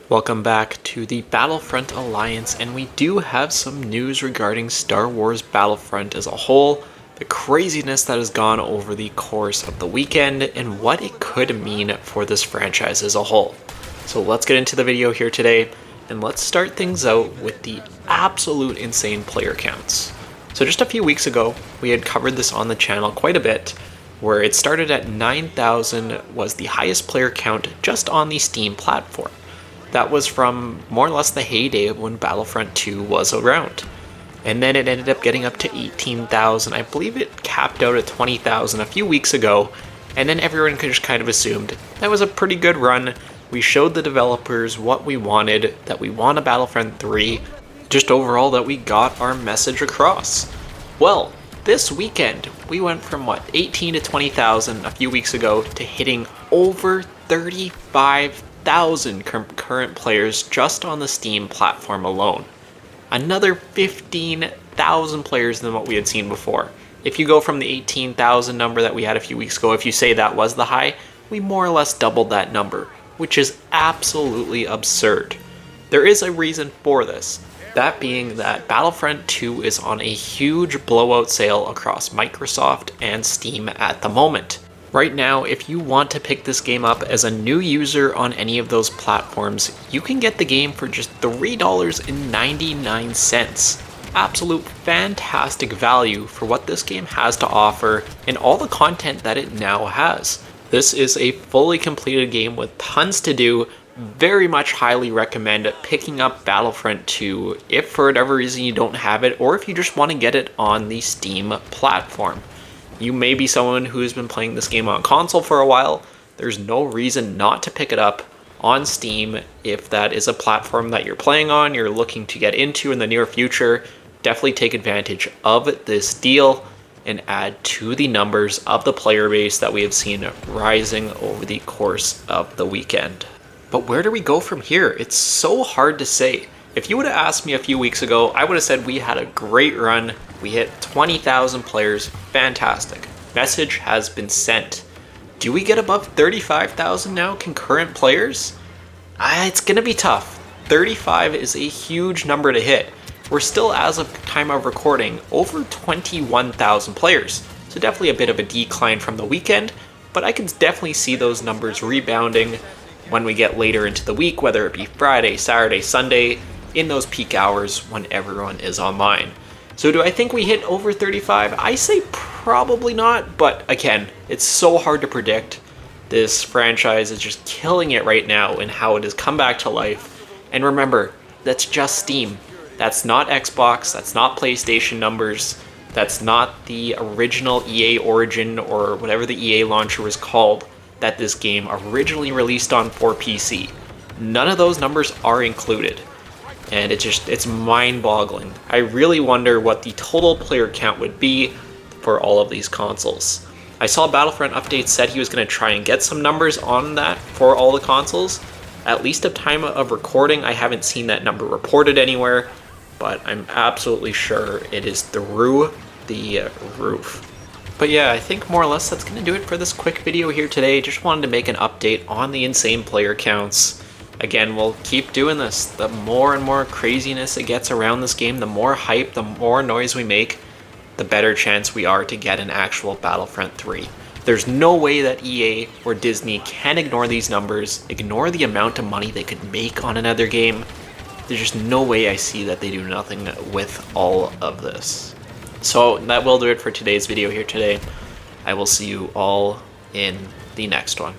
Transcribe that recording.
Welcome back to the Battlefront Alliance, and we do have some news regarding Star Wars Battlefront as a whole, the craziness that has gone over the course of the weekend, and what it could mean for this franchise as a whole. So let's get into the video here today, and let's start things out with the absolute insane player counts. So just a few weeks ago, we had covered this on the channel quite a bit, where it started at 9,000 was the highest player count just on the Steam platform. That was from more or less the heyday of when Battlefront 2 was around. And then it ended up getting up to 18,000. I believe it capped out at 20,000 a few weeks ago, and then everyone just kind of assumed that was a pretty good run. We showed the developers what we wanted, that we want a Battlefront 3, just overall that we got our message across. Well, this weekend, we went from 18 to 20,000 a few weeks ago to hitting over 35,000 concurrent players just on the Steam platform alone. Another 15,000 players than what we had seen before. If you go from the 18,000 number that we had a few weeks ago, if you say that was the high, we more or less doubled that number, which is absolutely absurd. There is a reason for this. That being that Battlefront 2 is on a huge blowout sale across Microsoft and Steam at the moment. Right now, if you want to pick this game up as a new user on any of those platforms, you can get the game for just $3.99. Absolute fantastic value for what this game has to offer and all the content that it now has. This is a fully completed game with tons to do. Very much highly recommend picking up Battlefront 2 if for whatever reason you don't have it, or if you just want to get it on the Steam platform. You may be someone who's been playing this game on console for a while. There's no reason not to pick it up on Steam if that is a platform that you're playing on, you're looking to get into in the near future. Definitely take advantage of this deal and add to the numbers of the player base that we have seen rising over the course of the weekend. But where do we go from here? It's so hard to say. If you would have asked me a few weeks ago, I would have said we had a great run. We hit 20,000 players. Fantastic. Message has been sent. Do we get above 35,000 now concurrent players? It's going to be tough. 35 is a huge number to hit. We're still, as of time of recording, over 21,000 players. So definitely a bit of a decline from the weekend, but I can definitely see those numbers rebounding when we get later into the week, whether it be Friday, Saturday, Sunday, in those peak hours when everyone is online. So do I think we hit over 35? I say probably not, but again, it's so hard to predict. This franchise is just killing it right now in how it has come back to life. And remember, that's just Steam. That's not Xbox, that's not PlayStation numbers, that's not the original EA Origin or whatever the EA launcher was called that this game originally released on for PC. None of those numbers are included. And it's mind-boggling. I really wonder what the total player count would be for all of these consoles. I saw Battlefront Update said he was going to try and get some numbers on that for all the consoles. At least at time of recording, I haven't seen that number reported anywhere, but I'm absolutely sure it is through the roof. But yeah, I think more or less that's going to do it for this quick video here today. Just wanted to make an update on the insane player counts. Again, we'll keep doing this. The more and more craziness it gets around this game, the more hype, the more noise we make, the better chance we are to get an actual Battlefront 3. There's no way that EA or Disney can ignore these numbers, ignore the amount of money they could make on another game. There's just no way I see that they do nothing with all of this. So that will do it for today's video here today. I will see you all in the next one.